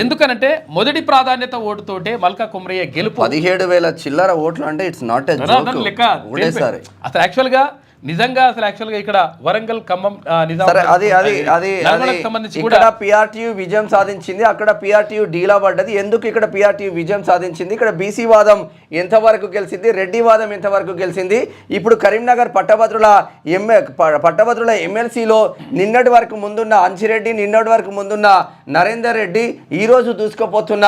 ఎందుకనంటే మొదటి ప్రాధాన్యత ఓటుతోటే మల్కా కుమ్రయ్య గెలుపు 17,000 చిల్లర ఓట్లు అంటే ఇట్స్ నాట్ ఎ జోక్ లెక్క ఒకటేసారి. అసలు యాక్చువల్గా నిజంగా ఇక్కడ వరంగల్ ఖమ్మం సంబంధించి ఇక్కడ పిఆర్టీయూ విజయం సాధించింది, అక్కడ పిఆర్టీయూ డీలా పడ్డది. ఎందుకు ఇక్కడ పిఆర్టీయూ విజయం సాధించింది? ఇక్కడ బీసీ వాదం ఎంతవరకు గెలిచింది, రెడ్డి వాదం ఎంతవరకు గెలిచింది? ఇప్పుడు కరీంనగర్ పట్టభద్రుల ఎమ్మెల్సీలో నిన్నటి వరకు ముందున్న అంచిరెడ్డి, నిన్నటి వరకు ముందున్న నరేందర్ రెడ్డి, ఈరోజు దూసుకుపోతున్న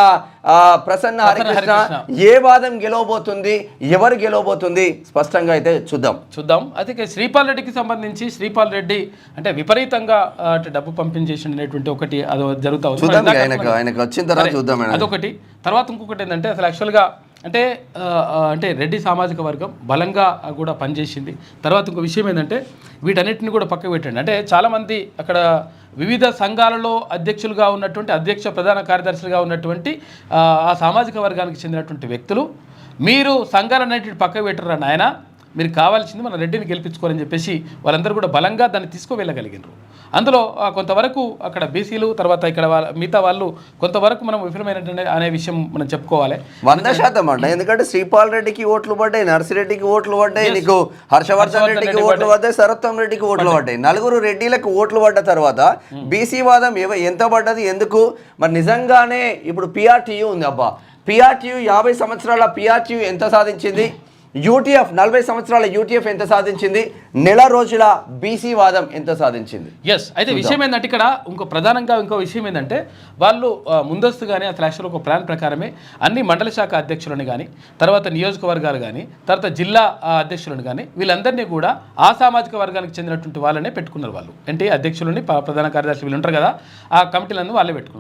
ప్రసన్న హరికృష్ణ, ఏ వాదం గెలవబోతుంది, ఎవరు గెలవబోతుంది స్పష్టంగా అయితే చూద్దాం. అయితే శ్రీపాల్ రెడ్డికి సంబంధించి శ్రీపాల్ రెడ్డి అంటే విపరీతంగా డబ్బు పంపించేసినటువంటి ఒకటి అది జరుగుతా ఉంది. ఆయనకు వచ్చిన తర్వాత చూద్దాం. అదొకటి. తర్వాత ఇంకొకటి ఏంటంటే అసలు యాక్చువల్గా అంటే రెడ్డి సామాజిక వర్గం బలంగా కూడా పనిచేసింది. తర్వాత ఇంకో విషయం ఏంటంటే వీటన్నిటిని కూడా పక్కకు పెట్టండి. అంటే చాలామంది అక్కడ వివిధ సంఘాలలో అధ్యక్షులుగా ఉన్నటువంటి ప్రధాన కార్యదర్శులుగా ఉన్నటువంటి ఆ సామాజిక వర్గానికి చెందినటువంటి వ్యక్తులు మీరు సంఘాలన్నింటిని పక్కకు పెట్టరా నాయన, మీరు కావాల్సింది మన రెడ్డిని గెలిపించుకోవాలని చెప్పేసి వాళ్ళందరూ కూడా బలంగా దాన్ని తీసుకువెళ్ళగలిగినారు. అందులో కొంతవరకు అక్కడ బీసీలు, తర్వాత ఇక్కడ మిగతా వాళ్ళు కొంతవరకు మనం విఫలమైనటువంటి అనే విషయం మనం చెప్పుకోవాలి 100% అంట. ఎందుకంటే శ్రీపాల్ రెడ్డికి ఓట్లు పడ్డాయి, నర్సిరెడ్డికి ఓట్లు పడ్డాయి, నీకు హర్షవర్ధన్ రెడ్డికి ఓట్లు పడ్డాయి, సరోత్తమ్ రెడ్డికి ఓట్లు పడ్డాయి. నలుగురు రెడ్డిలకు ఓట్లు పడ్డ తర్వాత బీసీ వాదం ఎంత పడ్డది, ఎందుకు? మరి నిజంగానే ఇప్పుడు పిఆర్టీయూ ఉంది. అబ్బా, పిఆర్టీయూ 50 సంవత్సరాల పిఆర్టీయూ ఎంత సాధించింది? యూటీఎఫ్ 40 సంవత్సరాల యూటీఎఫ్ ఎంత సాధించింది? నెల రోజుల బీసీ వాదం ఎంత సాధించింది? అయితే విషయం ఏంటంటే ఇక్కడ ఇంకో విషయం ఏంటంటే వాళ్ళు ముందస్తుగానే అసలు యాక్చువల్ ఒక ప్లాన్ ప్రకారమే అన్ని మండల శాఖ అధ్యక్షులను కానీ, తర్వాత నియోజకవర్గాలు కానీ, తర్వాత జిల్లా అధ్యక్షులను కానీ వీళ్ళందరినీ కూడా ఆ సామాజిక వర్గానికి చెందినటువంటి వాళ్ళనే పెట్టుకున్నారు. వాళ్ళు అంటే అధ్యక్షులని, ప్రధాన కార్యదర్శి వీళ్ళు ఉంటారు కదా, ఆ కమిటీలను వాళ్ళే పెట్టుకున్నారు.